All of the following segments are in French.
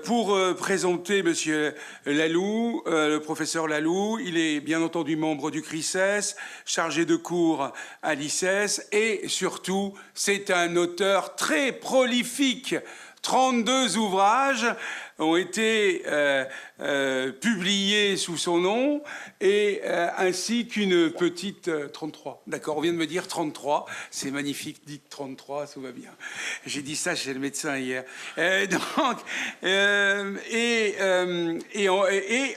Pour présenter Monsieur Laloux, le professeur Laloux, il est bien entendu membre du CRICES, chargé de cours à l'ICES et surtout, c'est un auteur très prolifique. 32 ouvrages ont été publiés sous son nom, et ainsi qu'une petite 33. D'accord, on vient de me dire 33. C'est magnifique, dites 33, ça va bien. J'ai dit ça chez le médecin hier.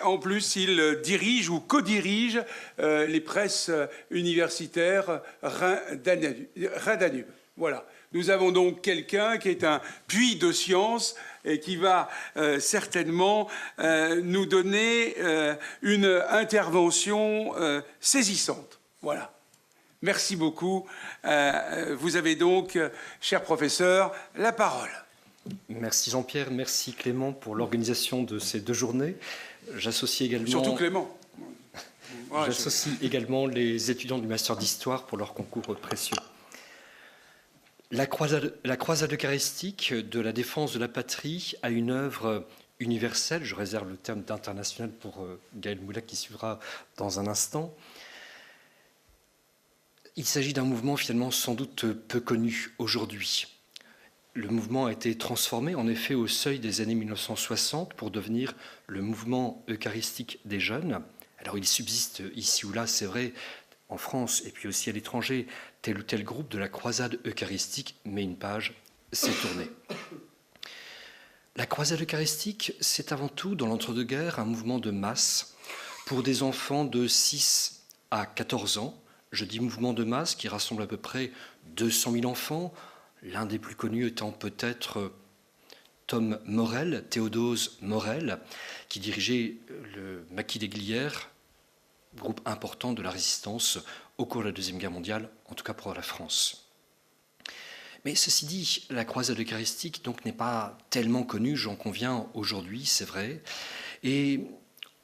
En plus, il dirige ou co-dirige les presses universitaires Rhin-Danube. Voilà. Nous avons donc quelqu'un qui est un puits de science et qui va certainement nous donner une intervention saisissante. Voilà. Merci beaucoup. Vous avez donc, cher professeur, la parole. Merci Jean-Pierre, merci Clément pour l'organisation de ces 2 journées. J'associe également... Surtout Clément. J'associe également les étudiants du Master d'Histoire pour leur concours précieux. La croisade eucharistique de la défense de la patrie a une œuvre universelle, je réserve le terme d'international pour Gaël Moulac qui suivra dans un instant. Il s'agit d'un mouvement finalement sans doute peu connu aujourd'hui. Le mouvement a été transformé en effet au seuil des années 1960 pour devenir le mouvement eucharistique des jeunes. Alors il subsiste ici ou là, c'est vrai, en France et puis aussi à l'étranger, tel ou tel groupe de la croisade eucharistique, mais une page s'est tournée. La croisade eucharistique, c'est avant tout, dans l'entre-deux-guerres, un mouvement de masse pour des enfants de 6 à 14 ans. Je dis mouvement de masse qui rassemble à peu près 200 000 enfants, l'un des plus connus étant peut-être Tom Morel, Théodose Morel, qui dirigeait le Maquis des Glières, groupe important de la résistance au cours de la Deuxième Guerre mondiale, en tout cas pour la France. Mais ceci dit, la croisade eucharistique donc n'est pas tellement connue, j'en conviens aujourd'hui, c'est vrai, et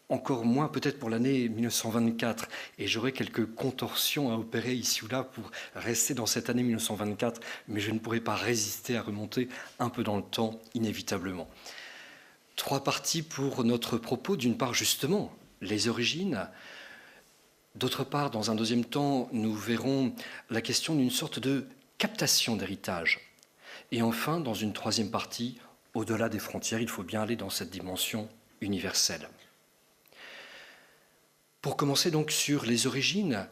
encore moins peut-être pour l'année 1924. Et j'aurai quelques contorsions à opérer ici ou là pour rester dans cette année 1924, mais je ne pourrai pas résister à remonter un peu dans le temps, inévitablement. 3 parties pour notre propos. D'une part, justement, les origines. D'autre part, dans un deuxième temps, nous verrons la question d'une sorte de captation d'héritage. Et enfin, dans une 3e partie, au-delà des frontières, il faut bien aller dans cette dimension universelle. Pour commencer donc sur les origines,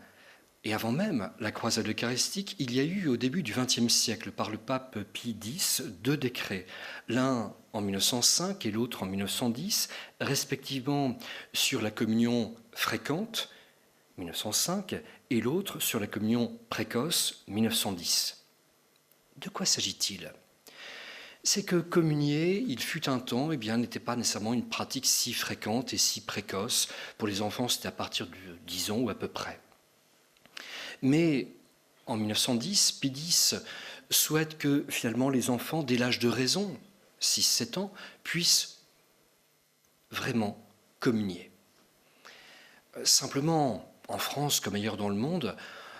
et avant même la croisade eucharistique, il y a eu au début du XXe siècle, par le pape Pie X, 2 décrets, l'un en 1905 et l'autre en 1910, respectivement sur la communion fréquente, 1905, et l'autre sur la communion précoce, 1910. De quoi s'agit-il ? C'est que communier, il fut un temps, n'était pas nécessairement une pratique si fréquente et si précoce. Pour les enfants, c'était à partir de 10 ans ou à peu près. Mais en 1910, Pie X souhaite que finalement les enfants, dès l'âge de raison, 6-7 ans, puissent vraiment communier. Simplement, en France comme ailleurs dans le monde,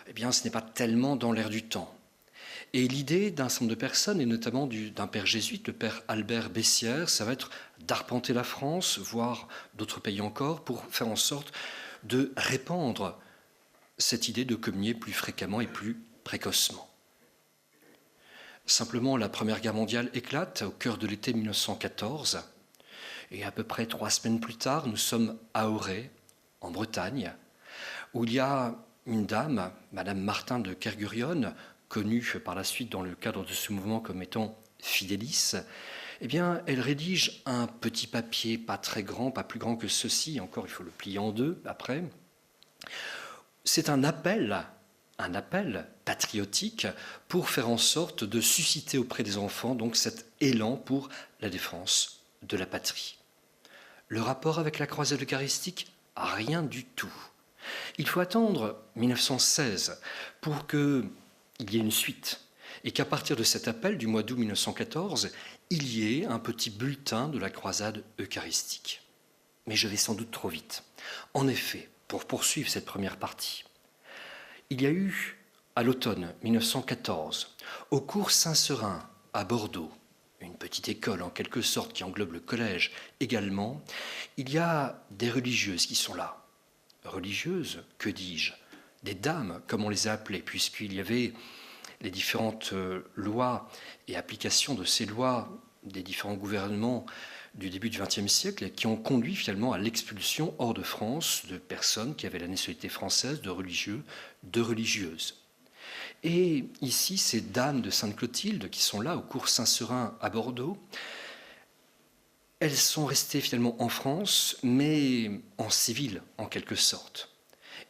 ce n'est pas tellement dans l'air du temps. Et l'idée d'un certain nombre de personnes, et notamment d'un père jésuite, le père Albert Bessières, ça va être d'arpenter la France, voire d'autres pays encore, pour faire en sorte de répandre cette idée de communier plus fréquemment et plus précocement. Simplement, la Première Guerre mondiale éclate au cœur de l'été 1914, et à peu près 3 semaines plus tard, nous sommes à Auray, en Bretagne, où il y a une dame, Madame Martin de Kergurion, connue par la suite dans le cadre de ce mouvement comme étant Fidélis. Elle rédige un petit papier, pas très grand, pas plus grand que ceci, encore il faut le plier en 2 après. C'est un appel patriotique pour faire en sorte de susciter auprès des enfants donc cet élan pour la défense de la patrie. Le rapport avec la croisade eucharistique ? Rien du tout. Il faut attendre 1916 pour qu'il y ait une suite et qu'à partir de cet appel du mois d'août 1914, il y ait un petit bulletin de la croisade eucharistique. Mais je vais sans doute trop vite. En effet, pour poursuivre cette première partie, il y a eu, à l'automne 1914, au cours Saint-Seurin, à Bordeaux, une petite école en quelque sorte qui englobe le collège également, il y a des religieuses qui sont là. Religieuses, que dis-je? Des dames, comme on les a appelées, puisqu'il y avait les différentes lois et applications de ces lois des différents gouvernements du début du XXe siècle qui ont conduit finalement à l'expulsion hors de France de personnes qui avaient la nationalité française, de religieux, de religieuses. Et ici, ces dames de Sainte-Clotilde qui sont là au cours Saint-Seurin à Bordeaux, elles sont restées finalement en France, mais en civil en quelque sorte.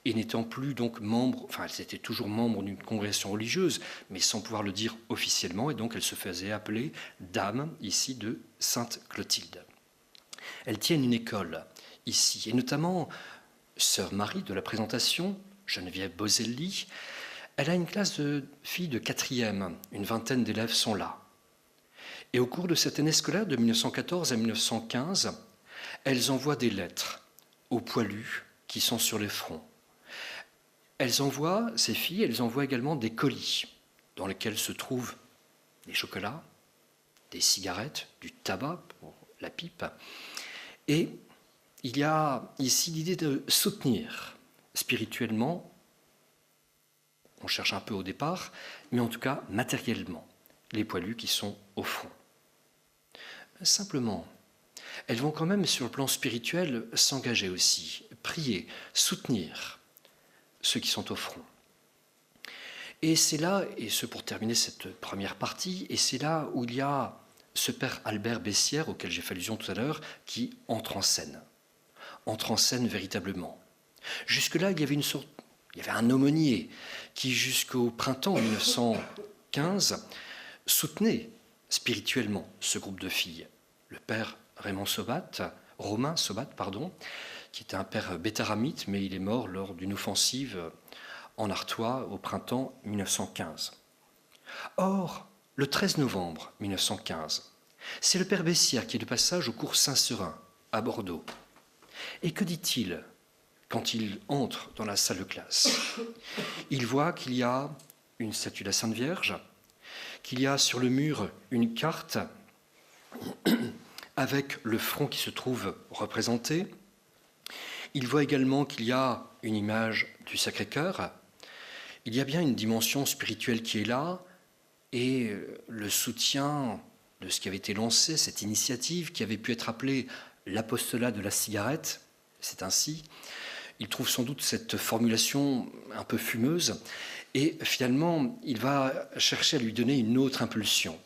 Et n'étant plus donc membres, enfin elles étaient toujours membres d'une congrégation religieuse, mais sans pouvoir le dire officiellement, et donc elles se faisaient appeler dames ici de Sainte-Clotilde. Elles tiennent une école ici, et notamment sœur Marie de la présentation, Geneviève Boselli, elle a une classe de filles de 4e, une vingtaine d'élèves sont là. Et au cours de cette année scolaire de 1914 à 1915, elles envoient des lettres aux poilus qui sont sur les fronts. Elles envoient, ces filles, elles envoient également des colis dans lesquels se trouvent des chocolats, des cigarettes, du tabac pour la pipe. Et il y a ici l'idée de soutenir spirituellement, on cherche un peu au départ, mais en tout cas matériellement, les poilus qui sont au front. Simplement, elles vont quand même sur le plan spirituel s'engager aussi, prier, soutenir ceux qui sont au front. Et c'est là, et ce pour terminer cette première partie, et c'est là où il y a ce père Albert Bessières, auquel j'ai fait allusion tout à l'heure, qui entre en scène véritablement. Jusque-là, il y avait un aumônier qui, jusqu'au printemps 1915, soutenait spirituellement ce groupe de filles. Le père Romain Sobat, qui était un père bétharamite, mais il est mort lors d'une offensive en Artois au printemps 1915. Or, le 13 novembre 1915, c'est le père Bessières qui est de passage au cours Saint-Seurin, à Bordeaux. Et que dit-il quand il entre dans la salle de classe? Il voit qu'il y a une statue de la Sainte Vierge, qu'il y a sur le mur une carte avec le front qui se trouve représenté. Il voit également qu'il y a une image du Sacré-Cœur. Il y a bien une dimension spirituelle qui est là, et le soutien de ce qui avait été lancé, cette initiative qui avait pu être appelée l'apostolat de la cigarette, c'est ainsi. Il trouve sans doute cette formulation un peu fumeuse, et finalement, il va chercher à lui donner une autre impulsion,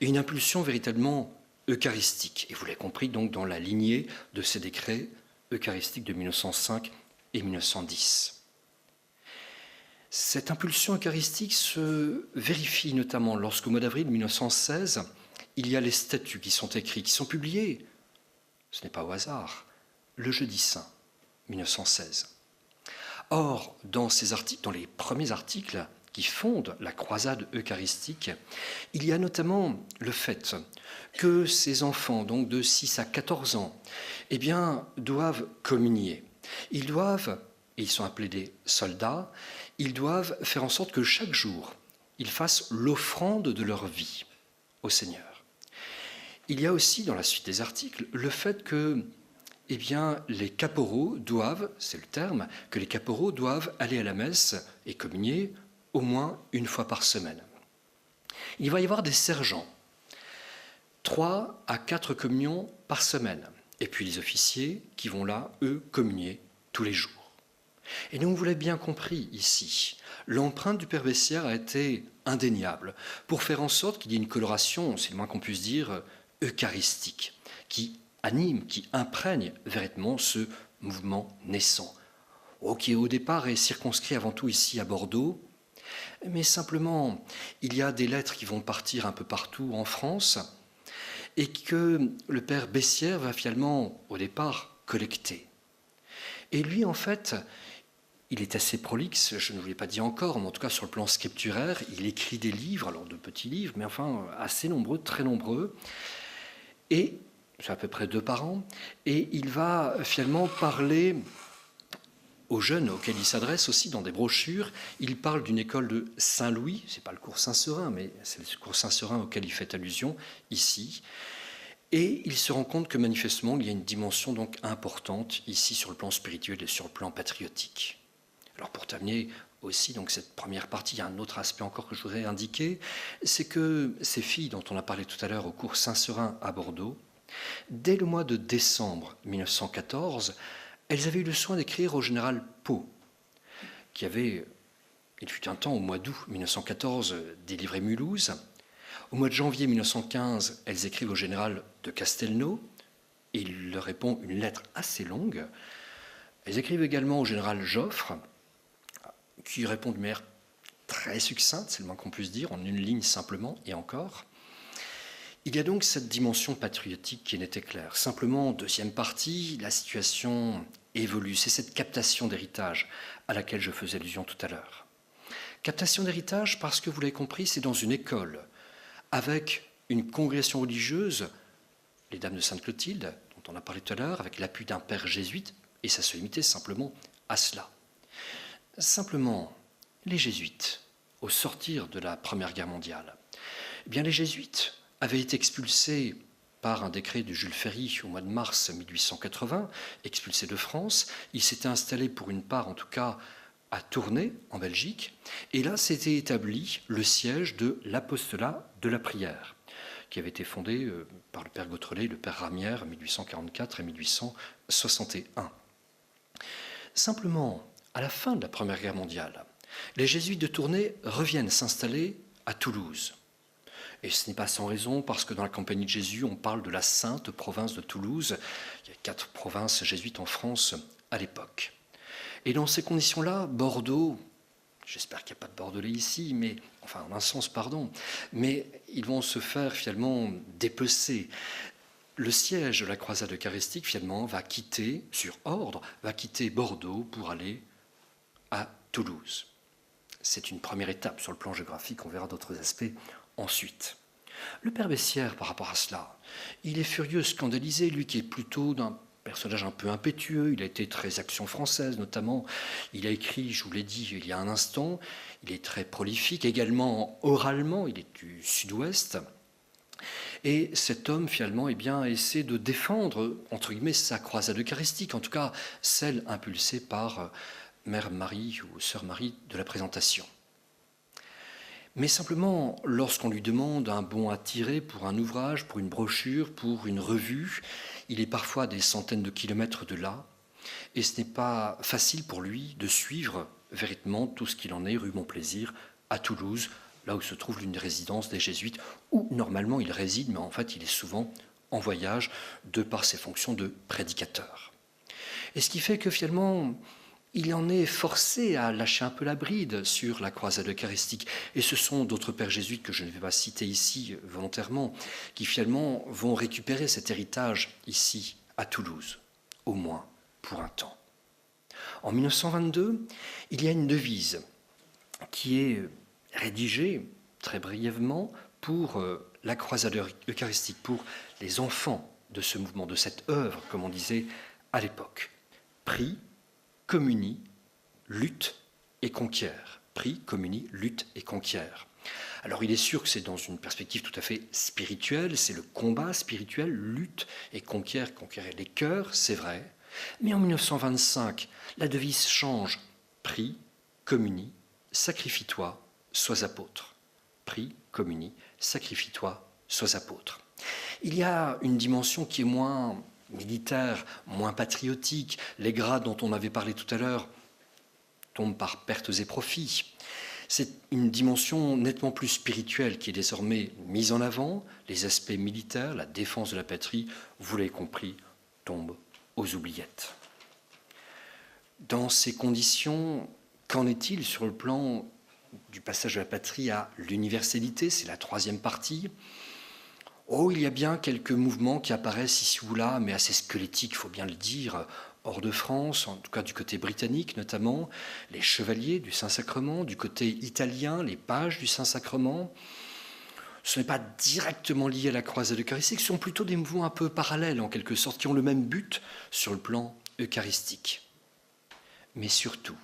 et une impulsion véritablement eucharistique. Et vous l'avez compris, donc, dans la lignée de ces décrets eucharistiques de 1905 et 1910. Cette impulsion eucharistique se vérifie notamment lorsqu'au mois d'avril 1916, il y a les statuts qui sont écrits, qui sont publiés, ce n'est pas au hasard, le Jeudi Saint 1916. Or, dans ces articles, dans les premiers articles qui fondent la croisade eucharistique, il y a notamment le fait que ces enfants, donc de 6 à 14 ans, eh bien, doivent communier. Ils doivent, et ils sont appelés des soldats, ils doivent faire en sorte que chaque jour, ils fassent l'offrande de leur vie au Seigneur. Il y a aussi, dans la suite des articles, le fait que eh bien, les caporaux doivent, c'est le terme, que les caporaux doivent aller à la messe et communier au moins une fois par semaine. Il va y avoir des sergents, 3 à 4 communions par semaine, et puis les officiers qui vont là, eux, communier tous les jours. Et donc, vous l'avez bien compris ici, l'empreinte du père Bessières a été indéniable pour faire en sorte qu'il y ait une coloration, c'est le moins qu'on puisse dire, eucharistique, qui anime, qui imprègne véritablement ce mouvement naissant, qui au départ est circonscrit avant tout ici à Bordeaux, mais simplement il y a des lettres qui vont partir un peu partout en France et que le père Bessières va finalement au départ collecter. Et lui en fait, il est assez prolixe, je ne vous l'ai pas dit encore, mais en tout cas sur le plan scripturaire, il écrit des livres, alors de petits livres, mais enfin assez nombreux, très nombreux, et c'est à peu près 2 par an, et il va finalement parler aux jeunes auxquels il s'adresse aussi dans des brochures, il parle d'une école de Saint-Louis, ce n'est pas le cours Saint-Seurin, mais c'est le cours Saint-Seurin auquel il fait allusion ici. Et il se rend compte que manifestement, il y a une dimension donc importante ici sur le plan spirituel et sur le plan patriotique. Alors pour terminer aussi donc cette première partie, il y a un autre aspect encore que je voudrais indiquer, c'est que ces filles dont on a parlé tout à l'heure au cours Saint-Seurin à Bordeaux, dès le mois de décembre 1914, elles avaient eu le soin d'écrire au général Pau, qui avait, il fut un temps au mois d'août 1914, délivré Mulhouse. Au mois de janvier 1915, elles écrivent au général de Castelnau, et il leur répond une lettre assez longue. Elles écrivent également au général Joffre, qui répond de manière très succincte, c'est le moins qu'on puisse dire, en une ligne simplement, et encore. Il y a donc cette dimension patriotique qui n'était claire. Simplement, deuxième partie, la situation évolue. C'est cette captation d'héritage à laquelle je faisais allusion tout à l'heure. Captation d'héritage parce que, vous l'avez compris, c'est dans une école, avec une congrégation religieuse, les Dames de Sainte-Clotilde, dont on a parlé tout à l'heure, avec l'appui d'un père jésuite, et ça se limitait simplement à cela. Simplement, les jésuites, au sortir de la Première Guerre mondiale, eh bien les jésuites avaient été expulsés par un décret de Jules Ferry au mois de mars 1880, expulsés de France. Ils s'étaient installés pour une part, en tout cas, à Tournai, en Belgique, et là s'était établi le siège de l'apostolat de la prière, qui avait été fondé par le père Gautrelet et le père Ramière en 1844 et 1861. Simplement, à la fin de la Première Guerre mondiale, les jésuites de Tournai reviennent s'installer à Toulouse. Et ce n'est pas sans raison, parce que dans la Compagnie de Jésus, on parle de la sainte province de Toulouse. Il y a 4 provinces jésuites en France à l'époque. Et dans ces conditions-là, Bordeaux, j'espère qu'il n'y a pas de Bordelais ici, mais, enfin en un sens, pardon, mais ils vont se faire finalement dépecer. Le siège de la croisade eucharistique, finalement, va quitter, sur ordre, va quitter Bordeaux pour aller à Toulouse. C'est une première étape sur le plan géographique, on verra d'autres aspects ensuite. Le père Bessières, par rapport à cela, il est furieux, scandalisé, lui qui est plutôt d'un personnage un peu impétueux, il a été très Action française notamment, il a écrit, je vous l'ai dit il y a un instant, il est très prolifique, également oralement, il est du sud-ouest, et cet homme finalement essaie de défendre, entre guillemets, sa croisade eucharistique, en tout cas celle impulsée par Mère Marie ou Sœur Marie de la Présentation. Mais simplement, lorsqu'on lui demande un bon à tirer pour un ouvrage, pour une brochure, pour une revue, il est parfois à des centaines de kilomètres de là, et ce n'est pas facile pour lui de suivre véritablement tout ce qu'il en est rue Montplaisir à Toulouse, là où se trouve l'une des résidences des Jésuites, où normalement il réside, mais en fait il est souvent en voyage de par ses fonctions de prédicateur. Et ce qui fait que finalement, il en est forcé à lâcher un peu la bride sur la croisade eucharistique. Et ce sont d'autres pères jésuites que je ne vais pas citer ici volontairement, qui finalement vont récupérer cet héritage ici, à Toulouse, au moins pour un temps. En 1922, il y a une devise qui est rédigée très brièvement pour la croisade eucharistique, pour les enfants de ce mouvement, de cette œuvre, comme on disait à l'époque. Prie, communie, lutte et conquiert. Prie, communie, lutte et conquiert. Alors il est sûr que c'est dans une perspective tout à fait spirituelle, c'est le combat spirituel, lutte et conquiert les cœurs, c'est vrai. Mais en 1925, la devise change. Prie, communie, sacrifie-toi, sois apôtre. Prie, communie, sacrifie-toi, sois apôtre. Il y a une dimension qui est moins militaire, moins patriotique. Les grades dont on avait parlé tout à l'heure tombent par pertes et profits. C'est une dimension nettement plus spirituelle qui est désormais mise en avant. Les aspects militaires, la défense de la patrie, vous l'avez compris, tombent aux oubliettes. Dans ces conditions, qu'en est-il sur le plan du passage de la patrie à l'universalité? C'est la troisième partie. Oh, il y a bien quelques mouvements qui apparaissent ici ou là, mais assez squelettiques, il faut bien le dire, hors de France, en tout cas du côté britannique notamment, les chevaliers du Saint-Sacrement, du côté italien, les pages du Saint-Sacrement. Ce n'est pas directement lié à la croisade eucharistique, ce sont plutôt des mouvements un peu parallèles en quelque sorte, qui ont le même but sur le plan eucharistique. mais surtout,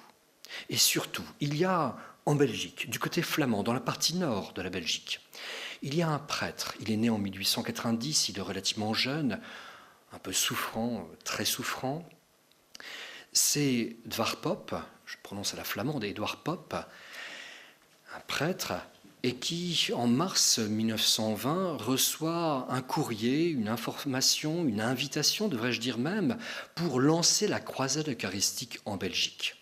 et surtout, il y a en Belgique, du côté flamand, dans la partie nord de la Belgique, il y a un prêtre, il est né en 1890, il est relativement jeune, un peu souffrant, très souffrant. C'est Dwar Pop, je prononce à la flamande, Edouard Pop, un prêtre, et qui, en mars 1920, reçoit un courrier, une information, une invitation, devrais-je dire même, pour lancer la croisade eucharistique en Belgique.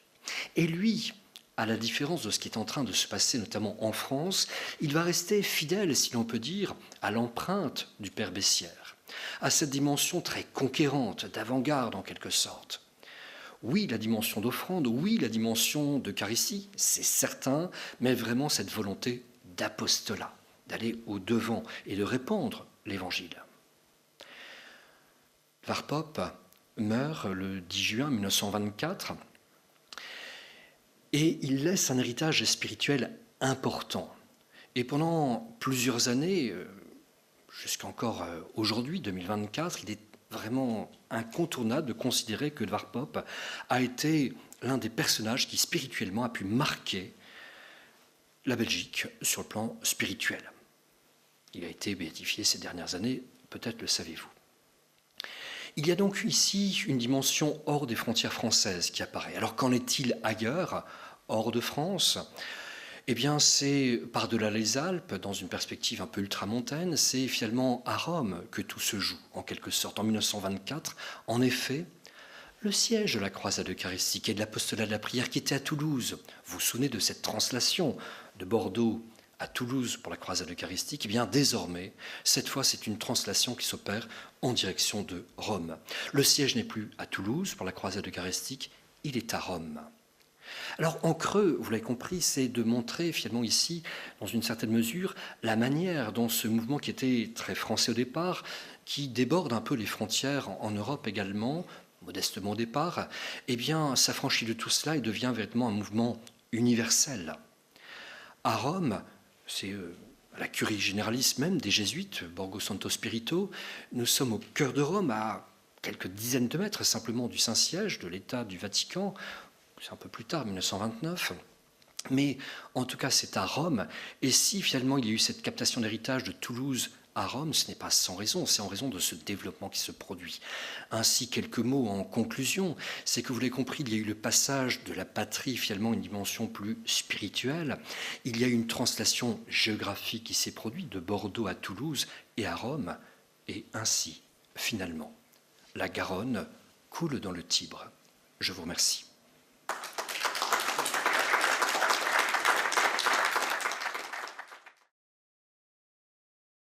Et lui, à la différence de ce qui est en train de se passer notamment en France, il va rester fidèle, si l'on peut dire, à l'empreinte du Père Bessières, à cette dimension très conquérante, d'avant-garde en quelque sorte. Oui, la dimension d'offrande, oui, la dimension d'Eucharistie, c'est certain, mais vraiment cette volonté d'apostolat, d'aller au-devant et de répandre l'Évangile. Dwar Pop meurt le 10 juin 1924 et il laisse un héritage spirituel important. Et pendant plusieurs années, jusqu'encore aujourd'hui, 2024, il est vraiment incontournable de considérer que Dwar Pop a été l'un des personnages qui spirituellement a pu marquer la Belgique sur le plan spirituel. Il a été béatifié ces dernières années, peut-être le savez-vous. Il y a donc ici une dimension hors des frontières françaises qui apparaît. Alors qu'en est-il ailleurs, hors de France ? Eh bien, c'est par-delà les Alpes, dans une perspective un peu ultramontaine, c'est finalement à Rome que tout se joue, en quelque sorte. En 1924, en effet, le siège de la croisade eucharistique et de l'apostolat de la prière qui était à Toulouse. Vous vous souvenez de cette translation de Bordeaux à Toulouse pour la croisade eucharistique ? Eh bien, désormais, cette fois, c'est une translation qui s'opère en direction de Rome. Le siège n'est plus à Toulouse pour la croisade eucharistique, il est à Rome. Alors, en creux, vous l'avez compris, c'est de montrer finalement ici, dans une certaine mesure, la manière dont ce mouvement qui était très français au départ, qui déborde un peu les frontières en Europe également, modestement au départ, eh bien, s'affranchit de tout cela et devient véritablement un mouvement universel. À Rome, c'est à la curie généraliste même des jésuites, Borgo Santo Spirito, nous sommes au cœur de Rome, à quelques dizaines de mètres simplement du Saint-Siège, de l'État du Vatican. C'est un peu plus tard, 1929. Mais en tout cas, c'est à Rome. Et si finalement il y a eu cette captation d'héritage de Toulouse à Rome, ce n'est pas sans raison, c'est en raison de ce développement qui se produit. Ainsi, quelques mots en conclusion, c'est que vous l'avez compris, il y a eu le passage de la patrie, finalement, une dimension plus spirituelle. Il y a eu une translation géographique qui s'est produite de Bordeaux à Toulouse et à Rome. Et ainsi, finalement, la Garonne coule dans le Tibre. Je vous remercie.